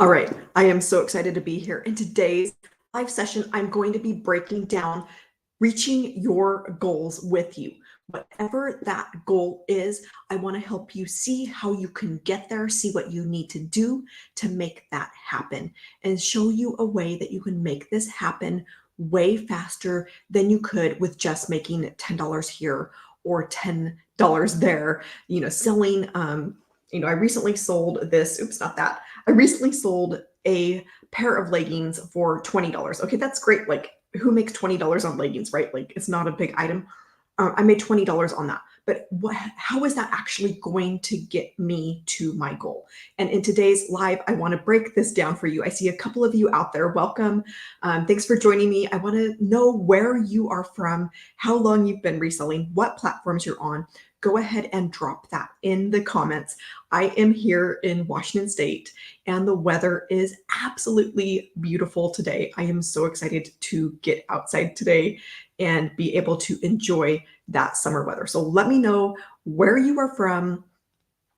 All right, I am so excited to be here. In today's live session, I'm going to be breaking down reaching your goals with you. Whatever that goal is, I want to help you see how you can get there, see what you need to do to make that happen, and show you a way that you can make this happen way faster than you could with just making $10 here or $10 there. Selling, I recently sold this, oops, not that. I recently sold a pair of leggings for $20. Okay, that's great. Like, who makes $20 on leggings, right? Like, it's not a big item. I made $20 on that. But how is that actually going to get me to my goal? And in today's live, I want to break this down for you. I see a couple of you out there. Welcome. Thanks for joining me. I want to know where you are from, how long you've been reselling, what platforms you're on. Go ahead and drop that in the comments. I am here in Washington State, and the weather is absolutely beautiful today. I am so excited to get outside today and be able to enjoy that summer weather. So let me know where you are from,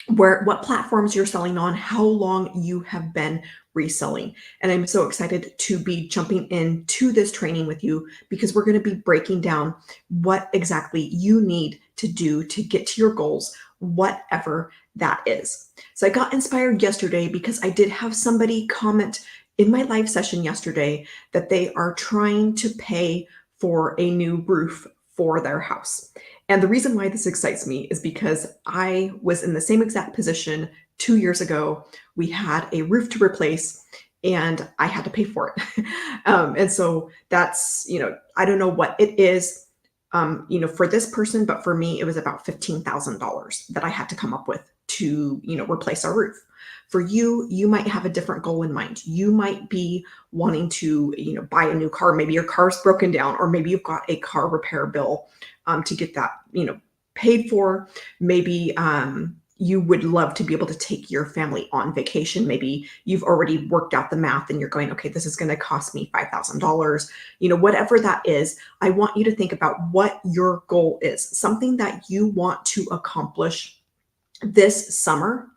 what platforms you're selling on, how long you have been reselling. And I'm so excited to be jumping into this training with you because we're going to be breaking down what exactly you need to do to get to your goals, whatever that is. So I got inspired yesterday because I did have somebody comment in my live session yesterday that they are trying to pay for a new roof for their house. And the reason why this excites me is because I was in the same exact position 2 years ago. We had a roof to replace and I had to pay for it. And so that's, I don't know what it is, for this person, but for me, it was about $15,000 that I had to come up with to, replace our roof. For you, you might have a different goal in mind. You might be wanting to, buy a new car. Maybe your car's broken down, or maybe you've got a car repair bill to get that, paid for. Maybe you would love to be able to take your family on vacation. Maybe you've already worked out the math and you're going, okay, this is going to cost me $5,000. Whatever that is, I want you to think about what your goal is, something that you want to accomplish this summer.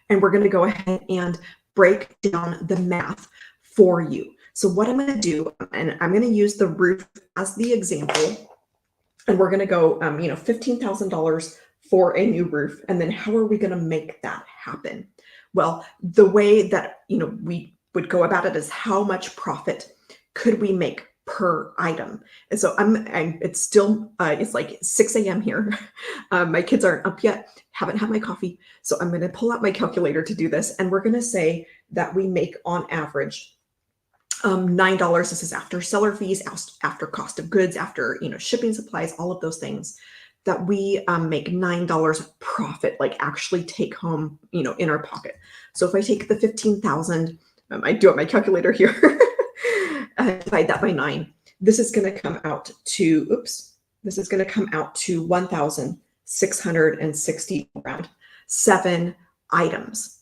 And we're going to go ahead and break down the math for you. So what I'm going to do, and I'm going to use the roof as the example, and we're going to go, $15,000 for a new roof. And then how are we going to make that happen? Well, the way that, we would go about it is how much profit could we make per item. And so it's still, it's like 6 a.m. here. My kids aren't up yet, haven't had my coffee. So I'm going to pull out my calculator to do this. And we're going to say that we make on average $9. This is after seller fees, after cost of goods, after, shipping supplies, all of those things, that we make $9 profit, like actually take home, in our pocket. So if I take the 15,000, I do have my calculator here, divide that by 9, this is going to come out to, this is going to come out to 1,660 around 7 items.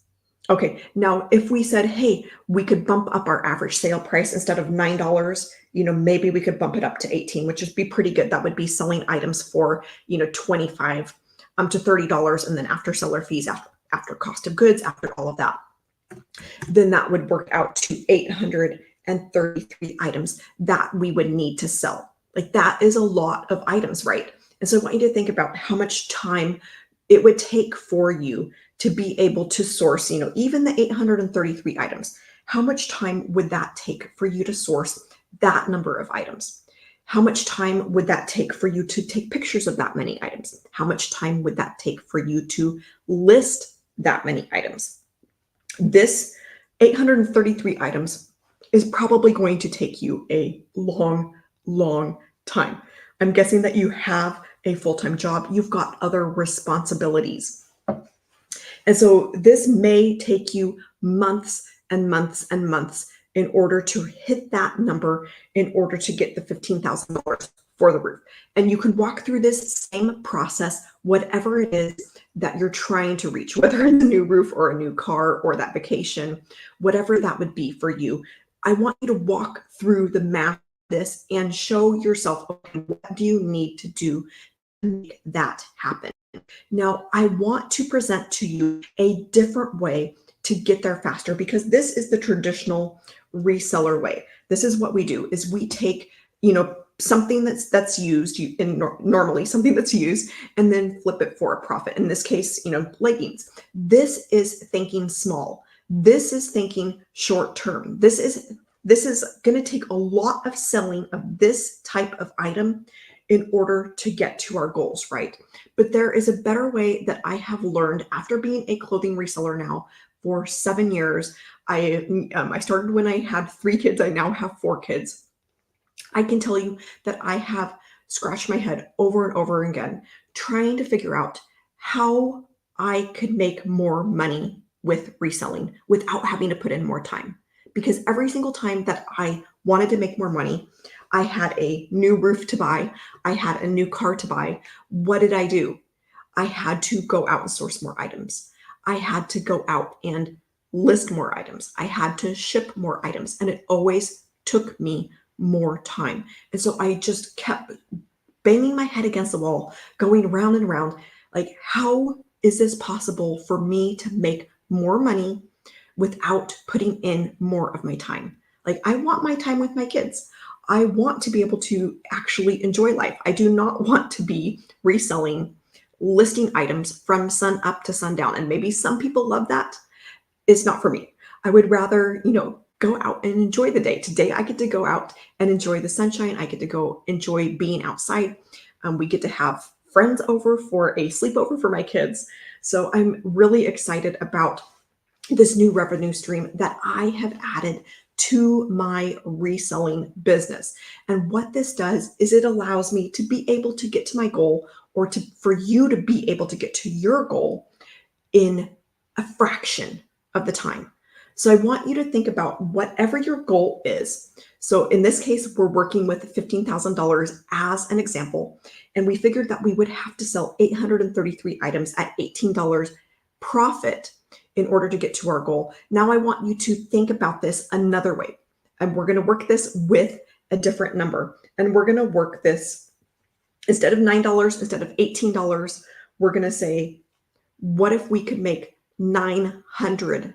Okay, now if we said, hey, we could bump up our average sale price instead of $9, maybe we could bump it up to 18, which would be pretty good. That would be selling items for, $25 to $30. And then after seller fees, after cost of goods, after all of that, then that would work out to 833 items that we would need to sell. Like, that is a lot of items, right? And so I want you to think about how much time it would take for you to be able to source, even the 833 items. How much time would that take for you to source that number of items? How much time would that take for you to take pictures of that many items? How much time would that take for you to list that many items? This 833 items is probably going to take you a long, long time. I'm guessing that you have a full-time job. You've got other responsibilities. And so this may take you months and months and months in order to hit that number, in order to get the $15,000 for the roof. And you can walk through this same process, whatever it is that you're trying to reach, whether it's a new roof or a new car or that vacation, whatever that would be for you. I want you to walk through the math of this and show yourself, okay, what do you need to do to make that happen? Now, I want to present to you a different way to get there faster, because this is the traditional reseller way. This is what we do is we take, something that's used normally something that's used, and then flip it for a profit. In this case, leggings. This is thinking small. This is thinking short term. This is going to take a lot of selling of this type of item in order to get to our goals, right? But there is a better way that I have learned after being a clothing reseller now for 7 years. I started when I had 3 kids. I now have 4 kids. I can tell you that I have scratched my head over and over again trying to figure out how I could make more money with reselling without having to put in more time. Because every single time that I wanted to make more money, I had a new roof to buy, I had a new car to buy. What did I do? I had to go out and source more items. I had to go out and list more items. I had to ship more items, and it always took me more time. And so I just kept banging my head against the wall, going round and round. Like, how is this possible for me to make more money without putting in more of my time? Like, I want my time with my kids. I want to be able to actually enjoy life. I do not want to be reselling, listing items from sun up to sundown. And maybe some people love that. It's not for me. I would rather, go out and enjoy the day. Today, I get to go out and enjoy the sunshine. I get to go enjoy being outside. We get to have friends over for a sleepover for my kids. So I'm really excited about this new revenue stream that I have added to my reselling business. And what this does is it allows me to be able to get to my goal, or for you to be able to get to your goal in a fraction of the time. So I want you to think about whatever your goal is. So in this case, we're working with $15,000 as an example, and we figured that we would have to sell 833 items at $18 profit in order to get to our goal. Now I want you to think about this another way, and we're going to work this with a different number, and we're going to work this instead of $9, instead of $18, we're going to say, what if we could make $900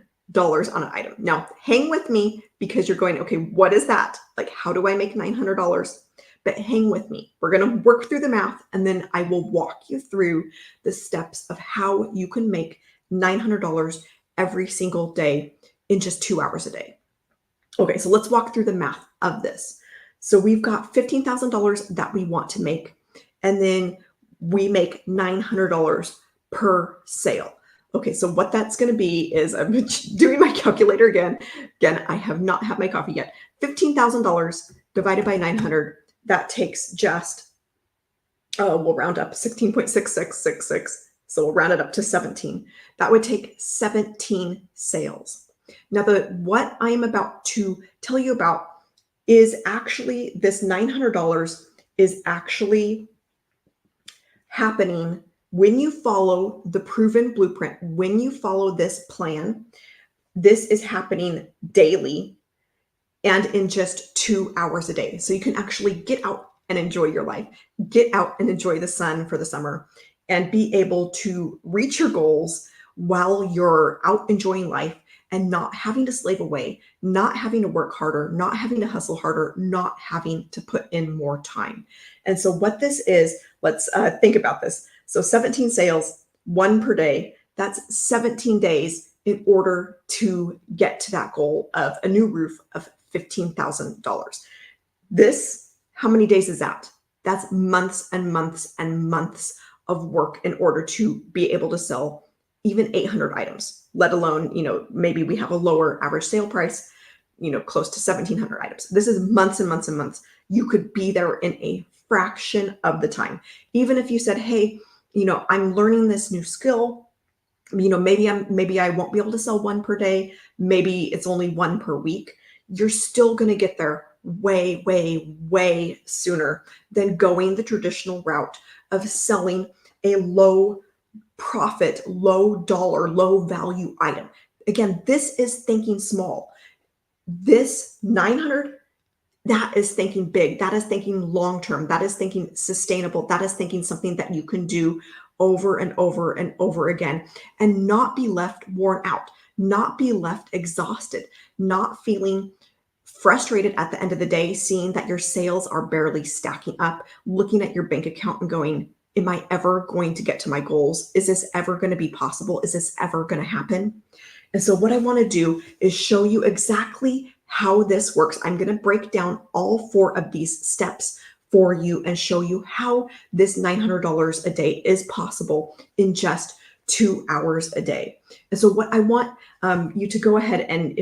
on an item? Now, hang with me, because you're going, okay, what is that? Like, how do I make $900? But hang with me. We're going to work through the math, and then I will walk you through the steps of how you can make $900 every single day in just 2 hours a day. Okay, so let's walk through the math of this. So we've got $15,000 that we want to make, and then we make $900 per sale. Okay, so what that's going to be is, I'm doing my calculator again. Again, I have not had my coffee yet. $15,000 divided by 900, that takes just, we'll round up 16.6666. So we'll round it up to 17. That would take 17 sales. Now, what I'm about to tell you about is actually, this $900 is actually happening when you follow the proven blueprint. When you follow this plan, this is happening daily and in just 2 hours a day. So you can actually get out and enjoy your life, get out and enjoy the sun for the summer, and be able to reach your goals while you're out enjoying life and not having to slave away, not having to work harder, not having to hustle harder, not having to put in more time. And so what this is, let's think about this. So 17 sales, 1 per day, that's 17 days in order to get to that goal of a new roof of $15,000. This, how many days is that? That's months and months and months of work in order to be able to sell even 800 items, let alone, maybe we have a lower average sale price, close to 1,700 items. This is months and months and months. You could be there in a fraction of the time. Even if you said, hey, I'm learning this new skill, maybe I won't be able to sell 1 per day. Maybe it's only 1 per week. You're still going to get there way, way, way sooner than going the traditional route of selling a low profit, low dollar, low value item. Again, this is thinking small. This 900, that is thinking big. That is thinking long term. That is thinking sustainable. That is thinking something that you can do over and over and over again and not be left worn out. not be left exhausted, not feeling frustrated at the end of the day, seeing that your sales are barely stacking up, looking at your bank account and going, am I ever going to get to my goals? Is this ever going to be possible? Is this ever going to happen? And so what I want to do is show you exactly how this works. I'm going to break down all 4 of these steps for you and show you how this $900 a day is possible in just 2 hours a day. And so what I want you to go ahead and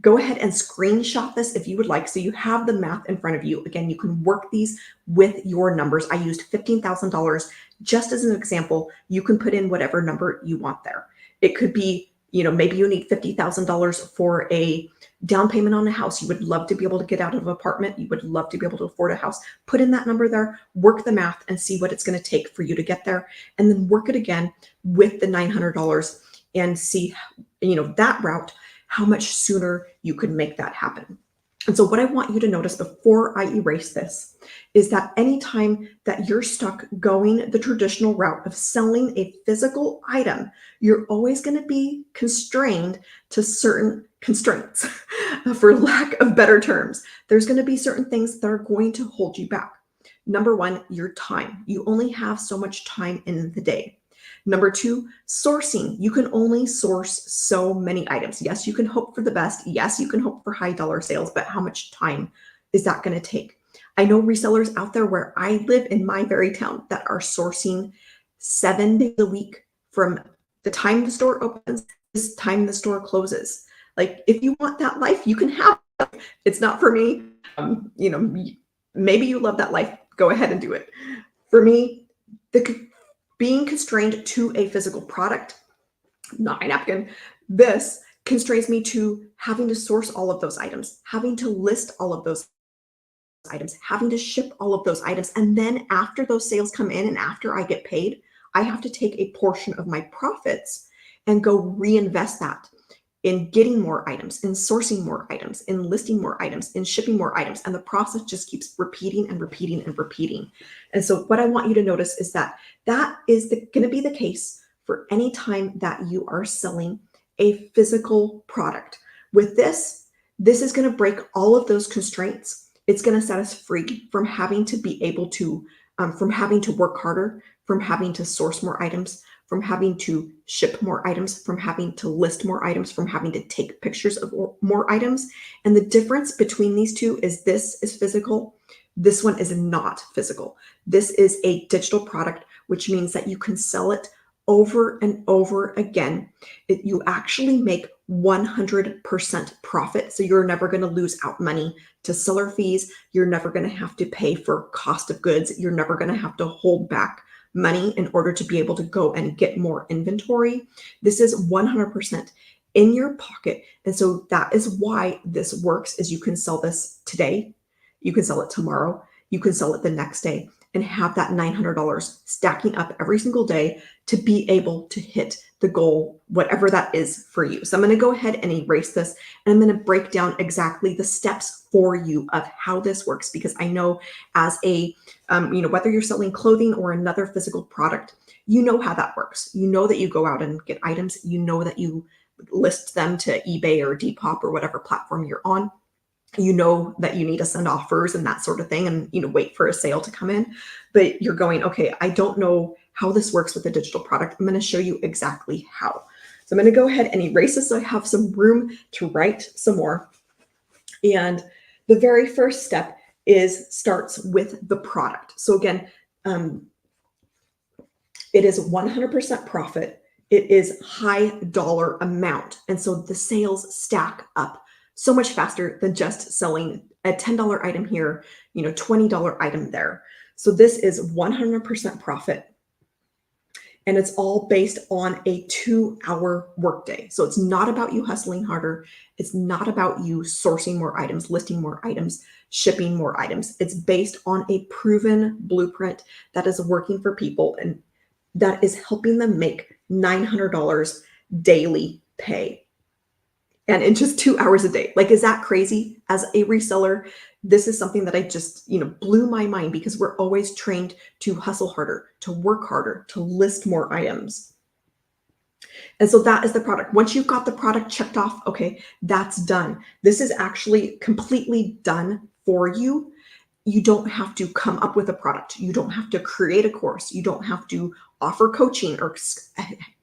screenshot this if you would like. So you have the math in front of you. Again, you can work these with your numbers. I used $15,000 just as an example. You can put in whatever number you want there. It could be, maybe you need $50,000 for a down payment on a house. You would love to be able to get out of an apartment. You would love to be able to afford a house. Put in that number there, work the math and see what it's going to take for you to get there. And then work it again with the $900 and see, that route, how much sooner you could make that happen. And so what I want you to notice before I erase this is that anytime that you're stuck going the traditional route of selling a physical item, you're always going to be constrained to certain constraints, for lack of better terms. There's going to be certain things that are going to hold you back. Number 1, your time. You only have so much time in the day. Number 2, sourcing. You can only source so many items. Yes, you can hope for the best. Yes, you can hope for high dollar sales, but how much time is that going to take? I know resellers out there where I live in my very town that are sourcing 7 days a week from the time the store opens to the time the store closes. Like, if you want that life, you can have it. It's not for me. Maybe you love that life. Go ahead and do it. For me, being constrained to a physical product, not a napkin, this constrains me to having to source all of those items, having to list all of those items, having to ship all of those items. And then after those sales come in and after I get paid, I have to take a portion of my profits and go reinvest that in getting more items, in sourcing more items, in listing more items, in shipping more items. And the process just keeps repeating and repeating and repeating. And so what I want you to notice is that is going to be the case for any time that you are selling a physical product. With this is going to break all of those constraints. It's going to set us free from having to be able to, from having to work harder, from having to source more items, from having to ship more items, from having to list more items, from having to take pictures of more items. And the difference between these two is this is physical. This one is not physical. This is a digital product, which means that you can sell it over and over again. You actually make 100% profit. So you're never going to lose out money to seller fees. You're never going to have to pay for cost of goods. You're never going to have to hold back money in order to be able to go and get more inventory. This is 100% in your pocket. And so that is why this works, is you can sell this today, you can sell it tomorrow, you can sell it the next day, and have that $900 stacking up every single day to be able to hit the goal, whatever that is for you. So I'm going to go ahead and erase this, and I'm going to break down exactly the steps for you of how this works, because I know as a, whether you're selling clothing or another physical product, you know how that works. You know that you go out and get items. You know that you list them to eBay or Depop or whatever platform you're on. You know that you need to send offers and that sort of thing and, wait for a sale to come in. But you're going, okay, I don't know how this works with a digital product. I'm going to show you exactly how. So I'm going to go ahead and erase this so I have some room to write some more. And the very first step starts with the product. So again, it is 100% profit. It is high dollar amount. And so the sales stack up so much faster than just selling a $10 item here, $20 item there. So this is 100% profit. And it's all based on a 2-hour workday. So it's not about you hustling harder. It's not about you sourcing more items, listing more items, shipping more items. It's based on a proven blueprint that is working for people and that is helping them make $900 daily pay. And in just 2 hours a day. Like, is that crazy? As a reseller, this is something that I just, blew my mind, because we're always trained to hustle harder, to work harder, to list more items. And so that is the product. Once you've got the product checked off, okay, that's done. This is actually completely done for you. You don't have to come up with a product. You don't have to create a course. You don't have to offer coaching or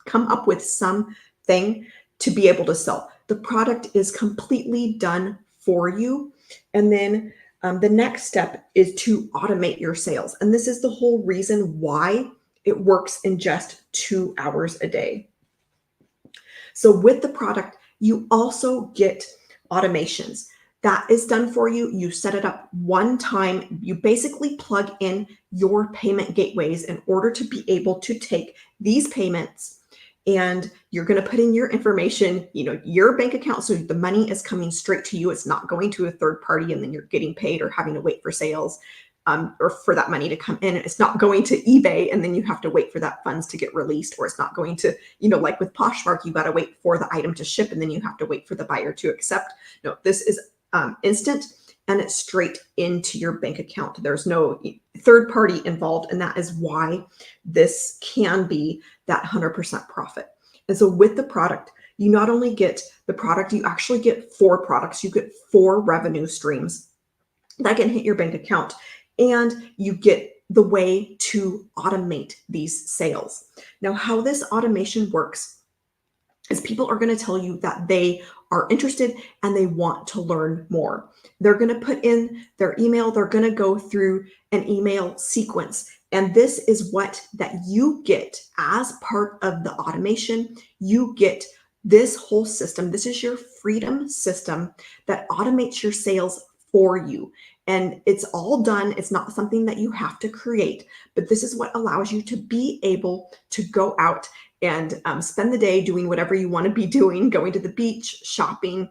come up with something to be able to sell. The product is completely done for you. And then the next step is to automate your sales. And this is the whole reason why it works in just 2 hours a day. So with the product, you also get automations. That is done for you. You set it up one time. You basically plug in your payment gateways in order to be able to take these payments, and you're going to put in your information, your bank account. So the money is coming straight to you. It's not going to a third party and then you're getting paid or having to wait for sales. Or for that money to come in. It's not going to eBay and then you have to wait for that funds to get released, or it's not going to, like with Poshmark, you got to wait for the item to ship and then you have to wait for the buyer to accept. No, this is instant and it's straight into your bank account. There's no third party involved, and that is why this can be that 100% profit. And so with the product, you not only get the product, you actually get 4 products. You get 4 revenue streams that can hit your bank account, and you get the way to automate these sales. Now, how this automation works is people are going to tell you that they are interested and they want to learn more. They're going to put in their email. They're going to go through an email sequence. And this is what that you get as part of the automation. You get this whole system. This is your freedom system that automates your sales for you. And it's all done. It's not something that you have to create, but this is what allows you to be able to go out and spend the day doing whatever you want to be doing, going to the beach, shopping,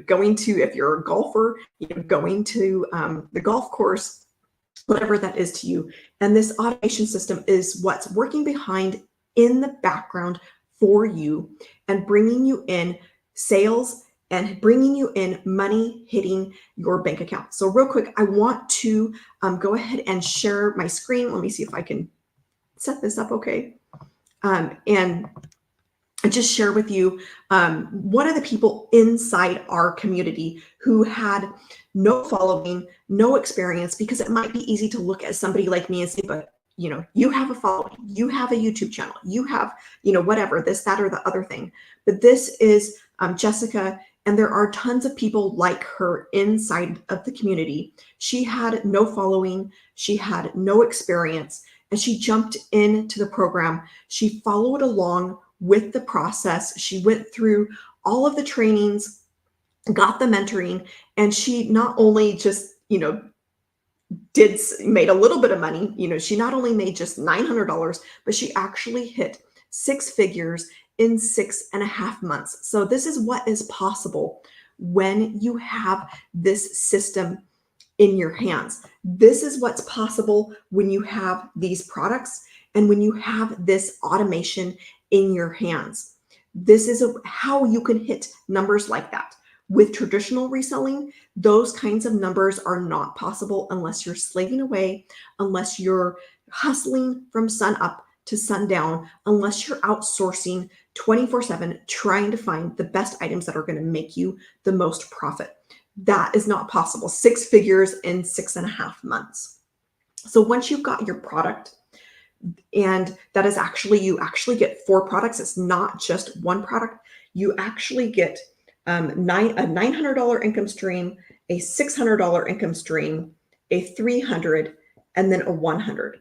going to, if you're a golfer, going to the golf course, whatever that is to you. And this automation system is what's working behind in the background for you and bringing you in sales and bringing you in money hitting your bank account. So real quick, I want to go ahead and share my screen. Let me see if I can set this up okay. And just share with you one of the people inside our community who had no following, no experience, because it might be easy to look at somebody like me and say, but you have a following, you have a YouTube channel, you have, whatever, this, that, or the other thing. But this is Jessica, and there are tons of people like her inside of the community. She had no following, she had no experience, and she jumped into the program. She followed along with the process. She went through all of the trainings, got the mentoring, and she not only just, made a little bit of money. She not only made just $900, but she actually hit 6 figures in 6.5 months. So this is what is possible when you have this system in your hands. This is what's possible when you have these products and when you have this automation in your hands. This is how you can hit numbers like that. With traditional reselling, those kinds of numbers are not possible unless you're slaving away, unless you're hustling from sun up to sundown, unless you're outsourcing 24/7, trying to find the best items that are going to make you the most profit. That is not possible. 6 figures in 6.5 months. So once you've got your product, and that is actually, you actually get 4 products. It's not just one product. You actually get a $900 income stream, a $600 income stream, a $300, and then a $100.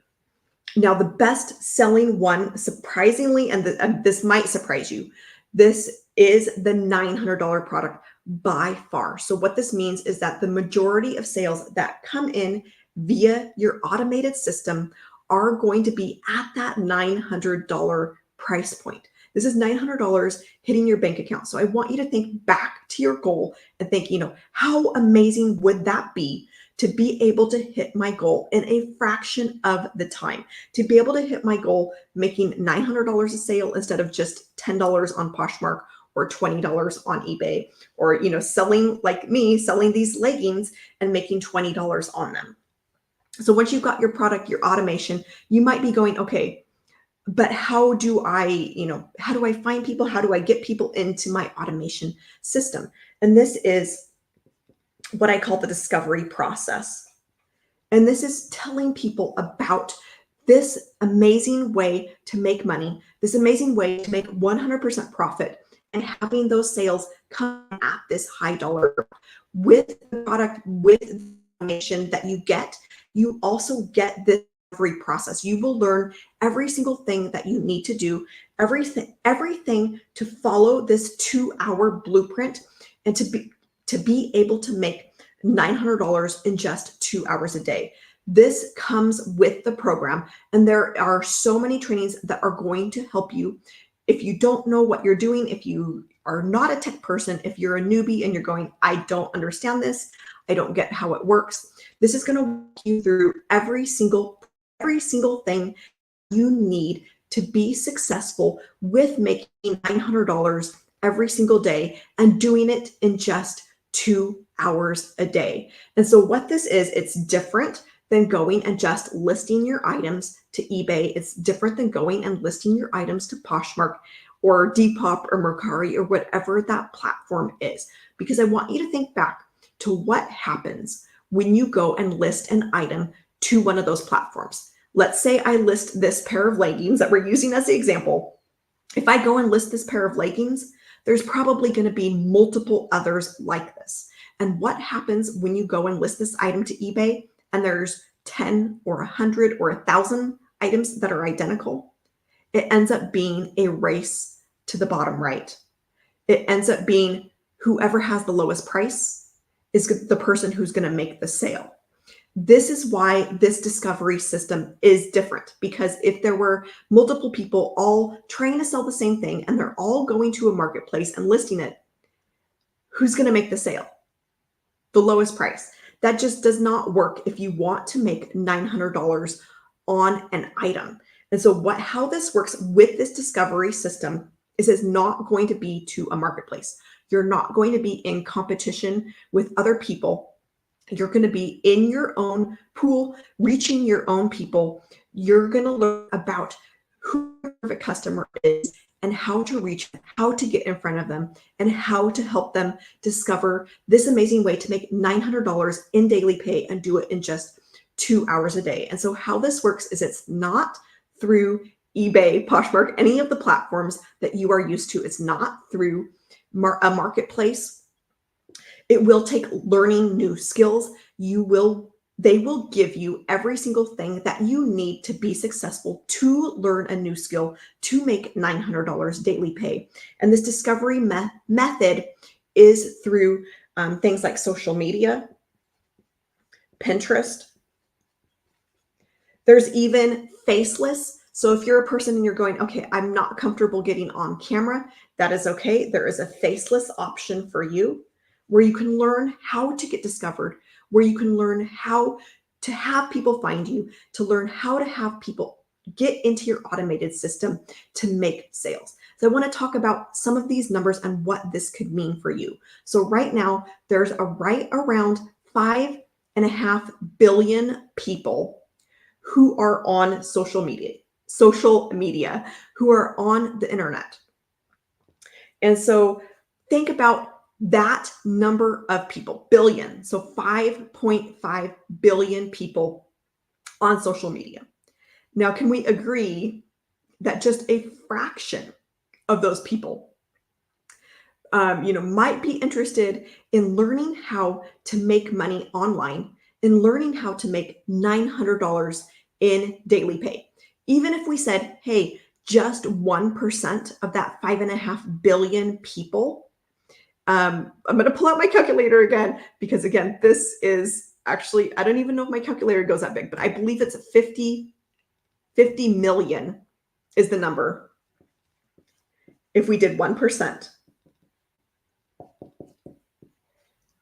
Now, the best selling one, surprisingly, and this might surprise you, this is the $900 product by far. So what this means is that the majority of sales that come in via your automated system are going to be at that $900 price point. This is $900 hitting your bank account. So I want you to think back to your goal and think, how amazing would that be to be able to hit my goal in a fraction of the time, to be able to hit my goal making $900 a sale instead of just $10 on Poshmark or $20 on eBay, or, selling like me, selling these leggings and making $20 on them. So once you've got your product, your automation, you might be going, okay, But how do how do I find people? How do I get people into my automation system? And this is what I call the discovery process. And this is telling people about this amazing way to make money, this amazing way to make 100% profit, and having those sales come at this high dollar with the product, with the information that you get. You also get this discovery process. You will learn every single thing that you need to do, everything to follow this 2-hour blueprint and to be able to make $900 in just 2 hours a day. This comes with the program, and there are so many trainings that are going to help you. If you don't know what you're doing, if you are not a tech person, if you're a newbie and you're going, I don't understand this, I don't get how it works, this is going to walk you through every single thing you need to be successful with making $900 every single day and doing it in just 2 hours a day. And so what this is, it's different than going and just listing your items to eBay. It's different than going and listing your items to Poshmark or Depop or Mercari or whatever that platform is. Because I want you to think back to what happens when you go and list an item to one of those platforms. Let's say I list this pair of leggings that we're using as the example. If I go and list this pair of leggings, there's probably going to be multiple others like this. And what happens when you go and list this item to eBay and there's 10 or 100 or 1,000 items that are identical? It ends up being a race to the bottom right. It ends up being whoever has the lowest price is the person who's going to make the sale. This is why this discovery system is different, because if there were multiple people all trying to sell the same thing and they're all going to a marketplace and listing it, who's going to make the sale? The lowest price. That just does not work if you want to make $900 on an item. And so how this works with this discovery system is it's not going to be to a marketplace. You're not going to be in competition with other people. You're going to be in your own pool, reaching your own people. You're going to learn about who your perfect customer is and how to reach them, how to get in front of them, and how to help them discover this amazing way to make $900 in daily pay and do it in just 2 hours a day. And so how this works is it's not through eBay, Poshmark, any of the platforms that you are used to. It's not through a marketplace. It will take learning new skills. They will give you every single thing that you need to be successful, to learn a new skill, to make $900 daily pay. And this discovery method is through things like social media, Pinterest. There's even faceless. So if you're a person and you're going, okay, I'm not comfortable getting on camera, that is okay. There is a faceless option for you, where you can learn how to get discovered, where you can learn how to have people find you, to learn how to have people get into your automated system to make sales. So I want to talk about some of these numbers and what this could mean for you. So right now, there's right around 5.5 billion people who are on social media, who are on the internet. And so think about that number of people, billion. So 5.5 billion people on social media. Now, can we agree that just a fraction of those people, might be interested in learning how to make money online, in learning how to make $900 in daily pay? Even if we said, hey, just 1% of that 5.5 billion people, I'm going to pull out my calculator again, because again, this is actually, I don't even know if my calculator goes that big, but I believe it's 50 million is the number. If we did 1%,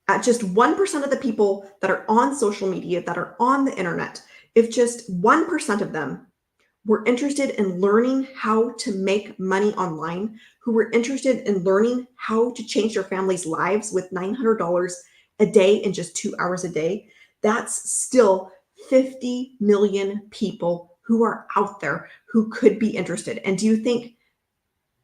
at just 1% of the people that are on social media, that are on the internet, if just 1% of them were interested in learning how to make money online, who were interested in learning how to change their family's lives with $900 a day in just 2 hours a day, that's still 50 million people who are out there who could be interested? And do you think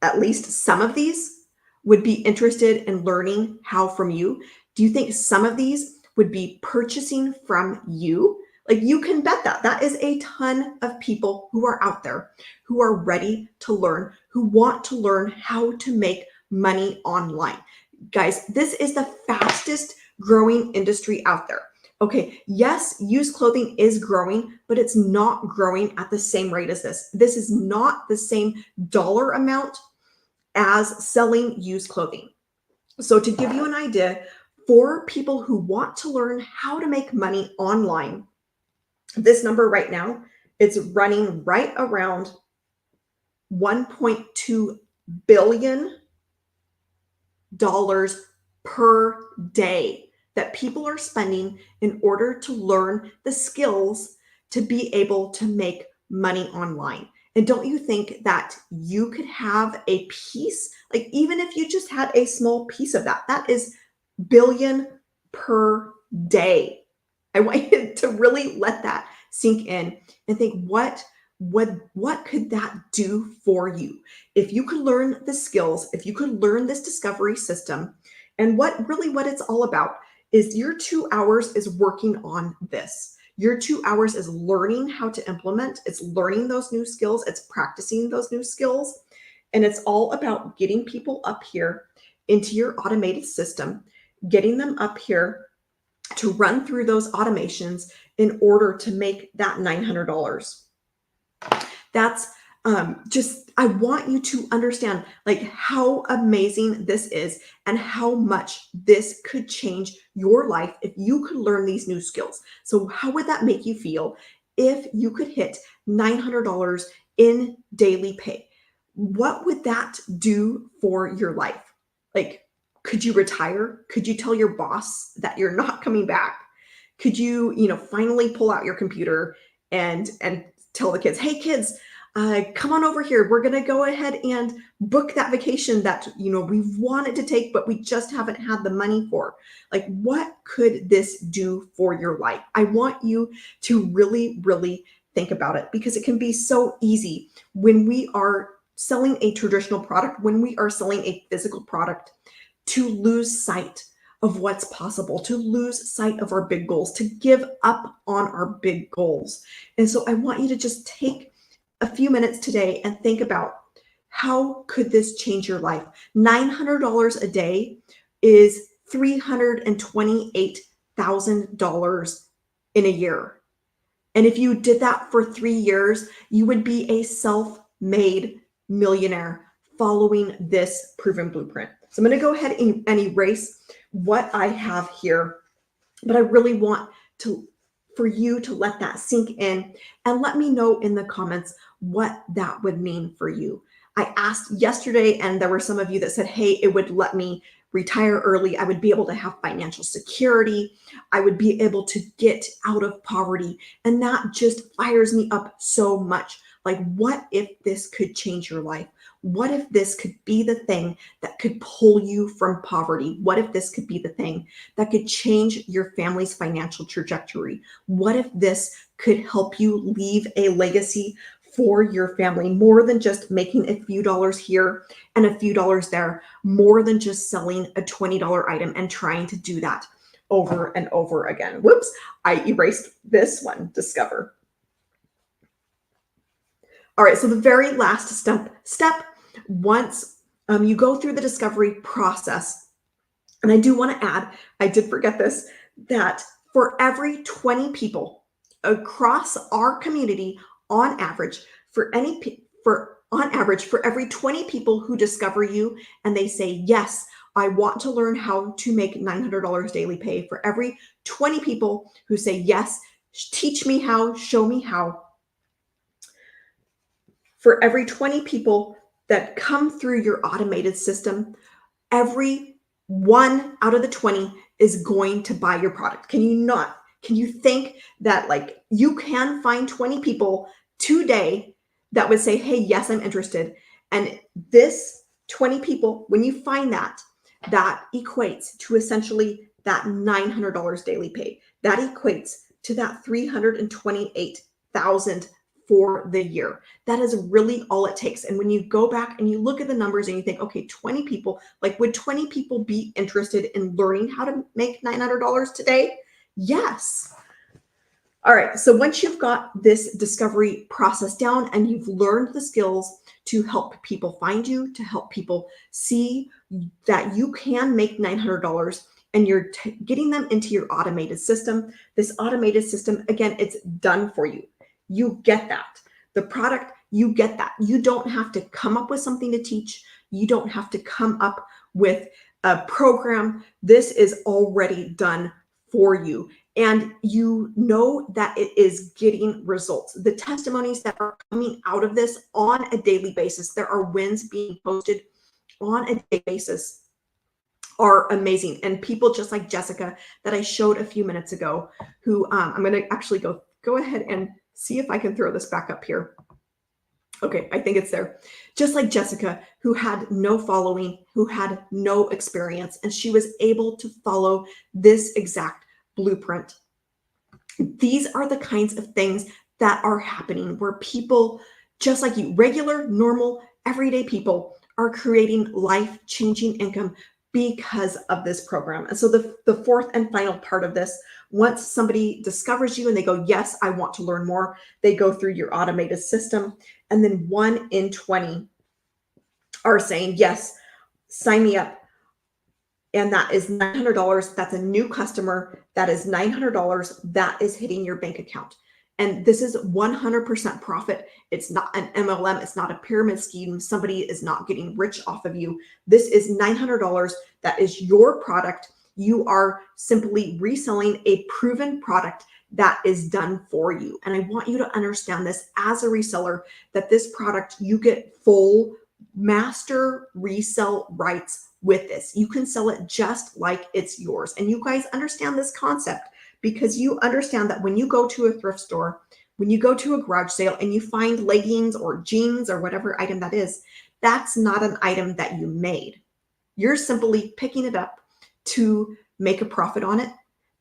at least some of these would be interested in learning how from you? Do you think some of these would be purchasing from you? Like, you can bet that that is a ton of people who are out there who are ready to learn, who want to learn how to make money online. Guys, this is the fastest growing industry out there. Okay, yes, used clothing is growing, but it's not growing at the same rate as this. This is not the same dollar amount as selling used clothing. So to give you an idea, for people who want to learn how to make money online, this number right now, it's running right around $1.2 billion per day that people are spending in order to learn the skills to be able to make money online. And don't you think that you could have a piece, like even if you just had a small piece of that, that is billion per day. I want you to really let that sink in and think, what could that do for you if you could learn the skills, if you could learn this discovery system? And what it's all about is your 2 hours is working on this. Your 2 hours is learning how to implement, it's learning those new skills, it's practicing those new skills, and it's all about getting people up here into your automated system, getting them up here to run through those automations in order to make that $900. That's just, I want you to understand like how amazing this is and how much this could change your life if you could learn these new skills. So how would that make you feel if you could hit $900 in daily pay? What would that do for your life? Like, could you retire? Could you tell your boss that you're not coming back? Could you, finally pull out your computer and tell the kids, hey kids, come on over here. We're going to go ahead and book that vacation that, we've wanted to take, but we just haven't had the money for. Like, what could this do for your life? I want you to really, really think about it, because it can be so easy when we are selling a traditional product, when we are selling a physical product, to lose sight of what's possible, to lose sight of our big goals, to give up on our big goals. And so I want you to just take a few minutes today and think about, how could this change your life? $900 a day is $328,000 in a year. And if you did that for 3 years, you would be a self-made millionaire following this proven blueprint. So I'm going to go ahead and erase what I have here, but I really want for you to let that sink in and let me know in the comments what that would mean for you. I asked yesterday, and there were some of you that said, hey, it would let me retire early. I would be able to have financial security. I would be able to get out of poverty. And that just fires me up so much. Like, what if this could change your life? What if this could be the thing that could pull you from poverty? What if this could be the thing that could change your family's financial trajectory? What if this could help you leave a legacy for your family, more than just making a few dollars here and a few dollars there, more than just selling a $20 item and trying to do that over and over again? Whoops, I erased this one, discover. All right, so the very last step, once you go through the discovery process, and I do want to add, I did forget this, that for every 20 people across our community, on average, for every 20 people who discover you and they say, yes, I want to learn how to make $900 daily pay, for every 20 people who say, yes, teach me how, show me how, for every 20 people that come through your automated system, every one out of the 20 is going to buy your product. Can you think that, like, you can find 20 people today that would say, hey, yes, I'm interested. And this 20 people, when you find that equates to essentially that $900 daily pay. That equates to that $328,000 for the year. That is really all it takes. And when you go back and you look at the numbers and you think, okay, 20 people, like would 20 people be interested in learning how to make $900 today? Yes. All right, so once you've got this discovery process down and you've learned the skills to help people find you, to help people see that you can make $900 and you're getting them into your automated system, this automated system, again, it's done for you. You get that. The product, you get that. You don't have to come up with something to teach. You don't have to come up with a program. This is already done for you. And you know that it is getting results. The testimonies that are coming out of this on a daily basis, there are wins being posted on a daily basis, are amazing. And people just like Jessica that I showed a few minutes ago, who I'm going to actually go ahead and see if I can throw this back up here. Okay, I think it's there. Just like Jessica, who had no following, who had no experience, and she was able to follow this exact blueprint. These are the kinds of things that are happening where people, just like you, regular, normal, everyday people, are creating life-changing income because of this program. And so the fourth and final part of this, once somebody discovers you and they go, yes, I want to learn more, they go through your automated system. And then 1 in 20 are saying, yes, sign me up. And that is $900. That's a new customer. That is $900 that is hitting your bank account. And this is 100% profit. It's not an MLM. It's not a pyramid scheme. Somebody is not getting rich off of you. This is $900. That is your product. You are simply reselling a proven product that is done for you. And I want you to understand this as a reseller, that this product, you get full master resell rights with this. You can sell it just like it's yours. And you guys understand this concept because you understand that when you go to a thrift store, when you go to a garage sale and you find leggings or jeans or whatever item that is, that's not an item that you made. You're simply picking it up to make a profit on it,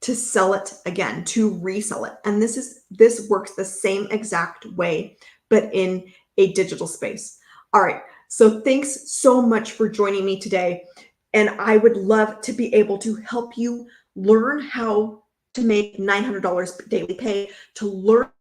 to sell it again, to resell it. And this works the same exact way, but in a digital space. All right. So thanks so much for joining me today. And I would love to be able to help you learn how to make $900 daily pay, to learn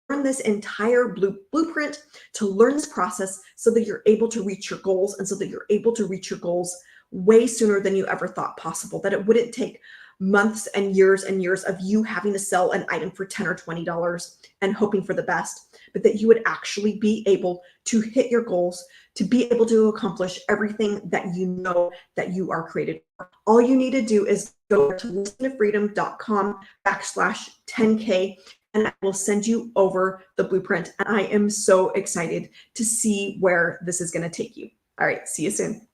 this entire blueprint, to learn this process so that you're able to reach your goals, and so that you're able to reach your goals way sooner than you ever thought possible, that it wouldn't take months and years of you having to sell an item for $10 or $20 and hoping for the best, but that you would actually be able to hit your goals, to be able to accomplish everything that you know that you are created for. All you need to do is go to listenTofreedom.com/10K, and I will send you over the blueprint. And I am so excited to see where this is going to take you. All right, see you soon.